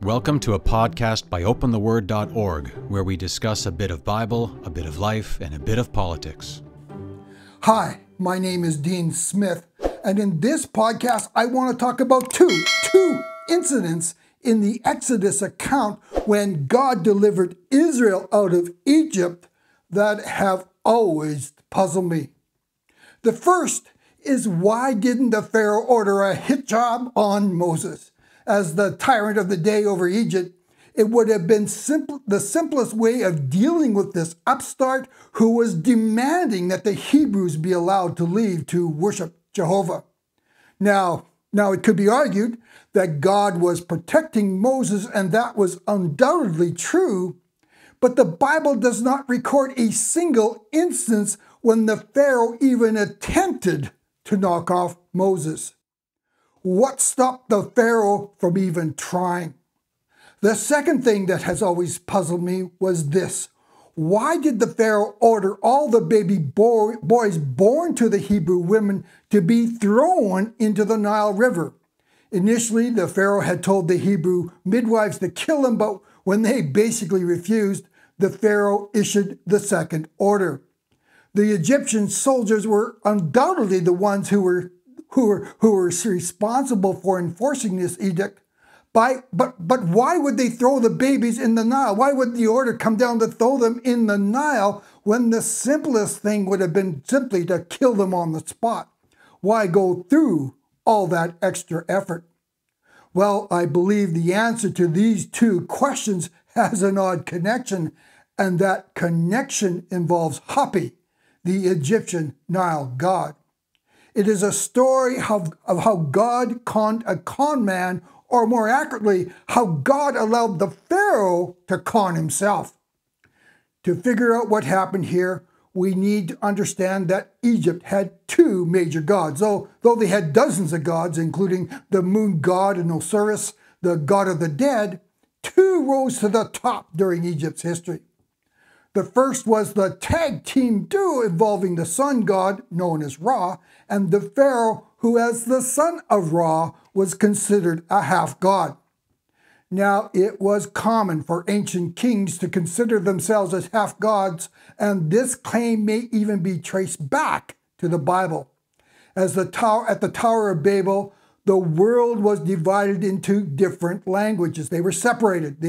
Welcome to a podcast by OpenTheWord.org, where we discuss a bit of Bible, a bit of life, and a bit of politics. Hi, my name is Dean Smith, and in this podcast, I want to talk about two incidents in the Exodus account when God delivered Israel out of Egypt that have always puzzled me. The first is, why didn't the Pharaoh order a hit job on Moses? As the tyrant of the day over Egypt, it would have been the simplest way of dealing with this upstart who was demanding that the Hebrews be allowed to leave to worship Jehovah. Now it could be argued that God was protecting Moses, and that was undoubtedly true, but the Bible does not record a single instance when the Pharaoh even attempted to knock off Moses. What stopped the Pharaoh from even trying? The second thing that has always puzzled me was this. Why did the Pharaoh order all the baby boys born to the Hebrew women to be thrown into the Nile River? Initially, the Pharaoh had told the Hebrew midwives to kill them, but when they basically refused, the Pharaoh issued the second order. The Egyptian soldiers were undoubtedly the ones who were responsible for enforcing this edict. But why would they throw the babies in the Nile? Why would the order come down to throw them in the Nile when the simplest thing would have been simply to kill them on the spot? Why go through all that extra effort? Well, I believe the answer to these two questions has an odd connection, and that connection involves Hapi, the Egyptian Nile god. It is a story of how God conned a con man, or more accurately, how God allowed the Pharaoh to con himself. To figure out what happened here, we need to understand that Egypt had two major gods. Though they had dozens of gods, including the moon god and Osiris, the god of the dead, two rose to the top during Egypt's history. The first was the tag team duo involving the sun god, known as Ra, and the Pharaoh, who as the son of Ra was considered a half-god. Now, it was common for ancient kings to consider themselves as half-gods, and this claim may even be traced back to the Bible. At the Tower of Babel, the world was divided into different languages. They were separated.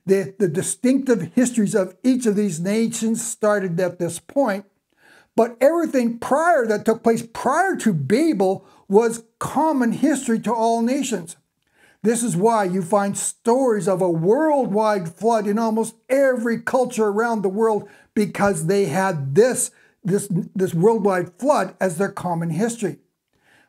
The distinctive histories of each of these nations started at this point, but everything that took place prior to Babel was common history to all nations. This is why you find stories of a worldwide flood in almost every culture around the world, because they had this worldwide flood as their common history.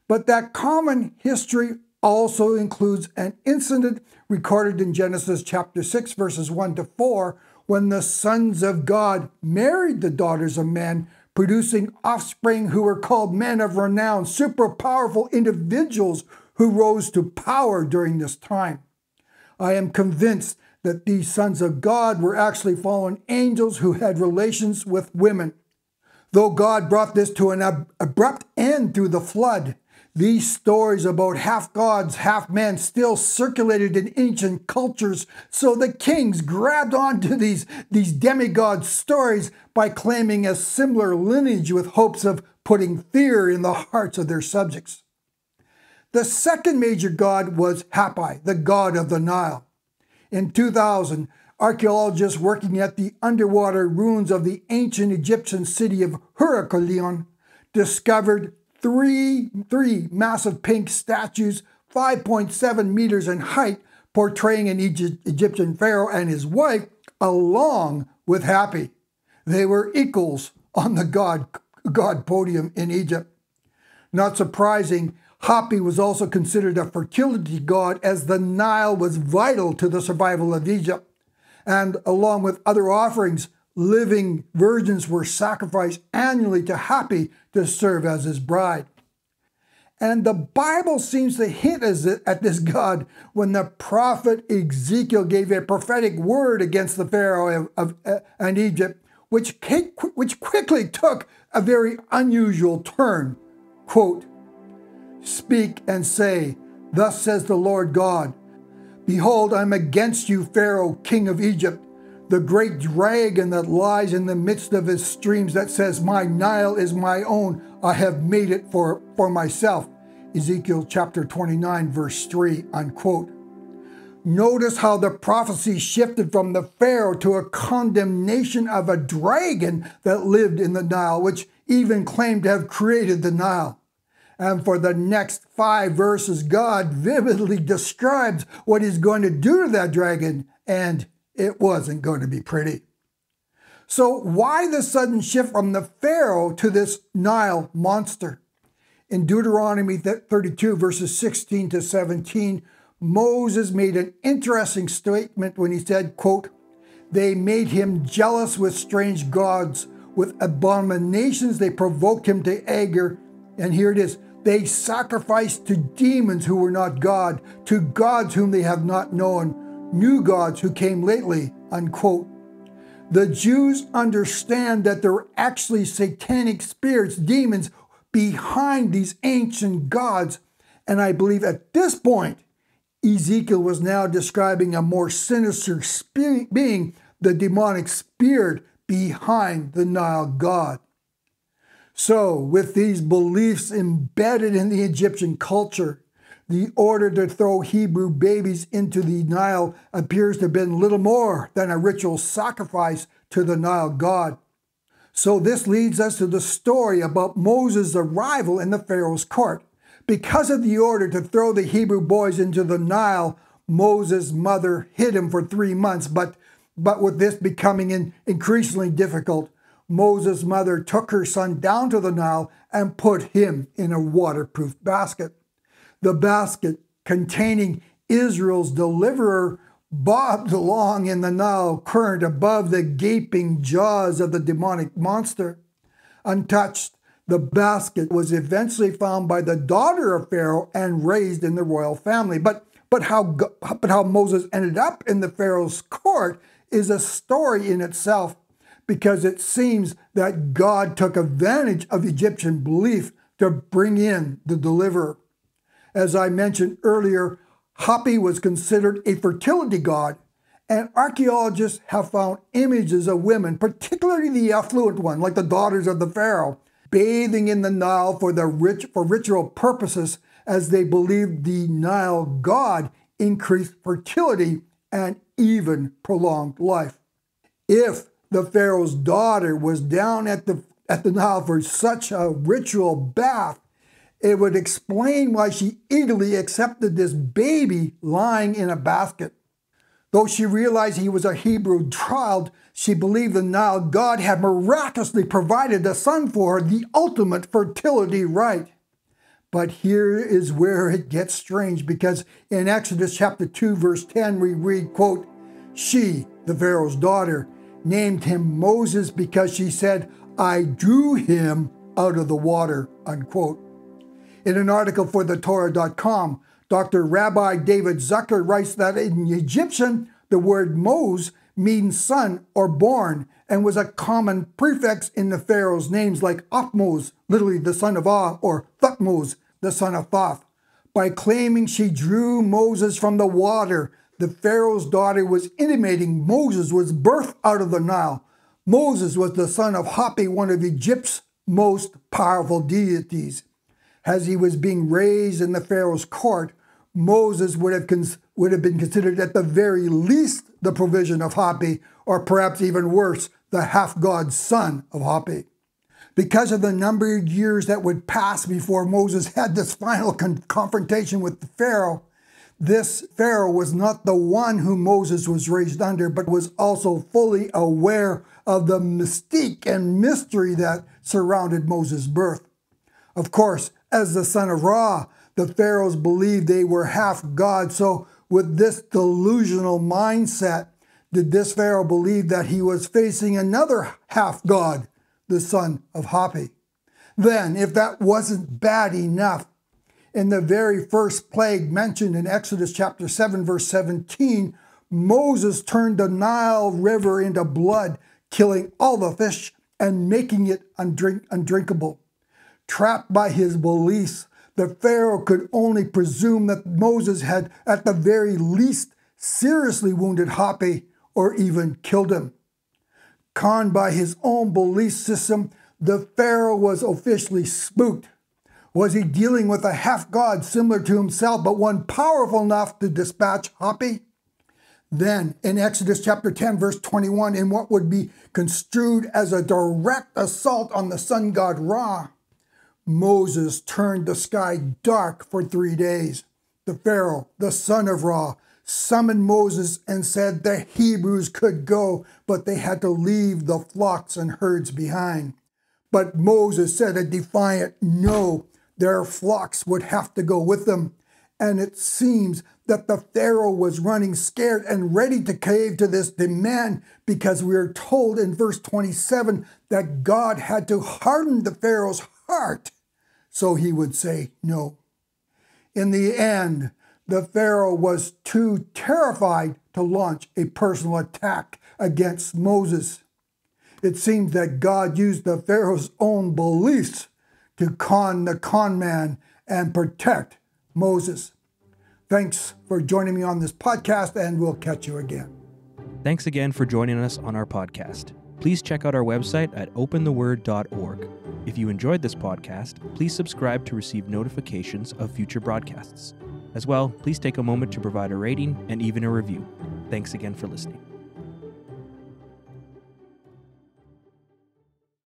But that common history also includes an incident recorded in Genesis chapter 6, verses 1 to 4, when the sons of God married the daughters of men, producing offspring who were called men of renown, super powerful individuals who rose to power during this time. I am convinced that these sons of God were actually fallen angels who had relations with women. Though God brought this to an abrupt end through the flood, these stories about half-gods, half-men still circulated in ancient cultures, so the kings grabbed onto these demigod stories by claiming a similar lineage with hopes of putting fear in the hearts of their subjects. The second major god was Hapi, the god of the Nile. In 2000, archaeologists working at the underwater ruins of the ancient Egyptian city of Heracleion discovered three massive pink statues, 5.7 meters in height, portraying an Egyptian pharaoh and his wife, along with Hapi. They were equals on the god podium in Egypt. Not surprising, Hapi was also considered a fertility god, as the Nile was vital to the survival of Egypt. And along with other offerings, living virgins were sacrificed annually to Hapi to serve as his bride. And the Bible seems to hint at this god when the prophet Ezekiel gave a prophetic word against the Pharaoh of Egypt, which quickly took a very unusual turn. Quote, "Speak and say, thus says the Lord God, Behold, I'm against you, Pharaoh, king of Egypt, the great dragon that lies in the midst of his streams, that says, my Nile is my own, I have made it for myself. Ezekiel chapter 29, verse 3, unquote. Notice how the prophecy shifted from the Pharaoh to a condemnation of a dragon that lived in the Nile, which even claimed to have created the Nile. And for the next 5 verses, God vividly describes what he's going to do to that dragon, and it wasn't going to be pretty. So why the sudden shift from the Pharaoh to this Nile monster? In Deuteronomy 32, verses 16 to 17, Moses made an interesting statement when he said, quote, they made him jealous with strange gods. With abominations they provoked him to anger. And here it is. They sacrificed to demons who were not God, to gods whom they have not known, new gods who came lately, unquote. The Jews understand that there are actually satanic spirits, demons, behind these ancient gods. And I believe at this point, Ezekiel was now describing a more sinister being, the demonic spirit behind the Nile god. So, with these beliefs embedded in the Egyptian culture, the order to throw Hebrew babies into the Nile appears to have been little more than a ritual sacrifice to the Nile god. So this leads us to the story about Moses' arrival in the Pharaoh's court. Because of the order to throw the Hebrew boys into the Nile, Moses' mother hid him for 3 months, but with this becoming increasingly difficult, Moses' mother took her son down to the Nile and put him in a waterproof basket. The basket, containing Israel's deliverer, bobbed along in the Nile current above the gaping jaws of the demonic monster. Untouched, the basket was eventually found by the daughter of Pharaoh and raised in the royal family. But how Moses ended up in the Pharaoh's court is a story in itself, because it seems that God took advantage of Egyptian belief to bring in the deliverer. As I mentioned earlier, Hapi was considered a fertility god, and archaeologists have found images of women, particularly the affluent one, like the daughters of the Pharaoh, bathing in the Nile for ritual purposes, as they believed the Nile god increased fertility and even prolonged life. If the Pharaoh's daughter was down at the Nile for such a ritual bath, it would explain why she eagerly accepted this baby lying in a basket. Though she realized he was a Hebrew child, she believed the Nile god had miraculously provided a son for her, the ultimate fertility rite. But here is where it gets strange, because in Exodus chapter 2, verse 10, we read, quote, she, the Pharaoh's daughter, named him Moses because she said, I drew him out of the water, unquote. In an article for thetorah.com, Dr. Rabbi David Zucker writes that in Egyptian, the word Mose means son or born, and was a common prefix in the Pharaoh's names, like Aphmose, literally the son of Ah, or Thutmose, the son of Thoth. By claiming she drew Moses from the water, the Pharaoh's daughter was intimating Moses was birthed out of the Nile. Moses was the son of Hapi, one of Egypt's most powerful deities. As he was being raised in the Pharaoh's court, Moses would have been considered at the very least the provision of Hapi, or perhaps even worse, the half-god son of Hapi. Because of the number of years that would pass before Moses had this final confrontation with the Pharaoh, this Pharaoh was not the one whom Moses was raised under, but was also fully aware of the mystique and mystery that surrounded Moses' birth. Of course, as the son of Ra, the pharaohs believed they were half God. So with this delusional mindset, did this pharaoh believe that he was facing another half God, the son of Hapi? Then, if that wasn't bad enough, in the very first plague mentioned in Exodus chapter 7, verse 17, Moses turned the Nile River into blood, killing all the fish and making it undrinkable. Trapped by his beliefs, the Pharaoh could only presume that Moses had, at the very least, seriously wounded Hoppe or even killed him. Conned by his own belief system, the Pharaoh was officially spooked. Was he dealing with a half-god similar to himself, but one powerful enough to dispatch Hoppe? Then, in Exodus chapter 10, verse 21, in what would be construed as a direct assault on the sun god Ra, Moses turned the sky dark for 3 days. The Pharaoh, the son of Ra, summoned Moses and said the Hebrews could go, but they had to leave the flocks and herds behind. But Moses said a defiant no. Their flocks would have to go with them. And it seems that the Pharaoh was running scared and ready to cave to this demand, because we are told in verse 27 that God had to harden the Pharaoh's heart so he would say no. In the end, the Pharaoh was too terrified to launch a personal attack against Moses. It seems that God used the Pharaoh's own beliefs to con the con man and protect Moses. Thanks for joining me on this podcast, and we'll catch you again. Thanks again for joining us on our podcast. Please check out our website at opentheword.org. If you enjoyed this podcast, please subscribe to receive notifications of future broadcasts. As well, please take a moment to provide a rating and even a review. Thanks again for listening.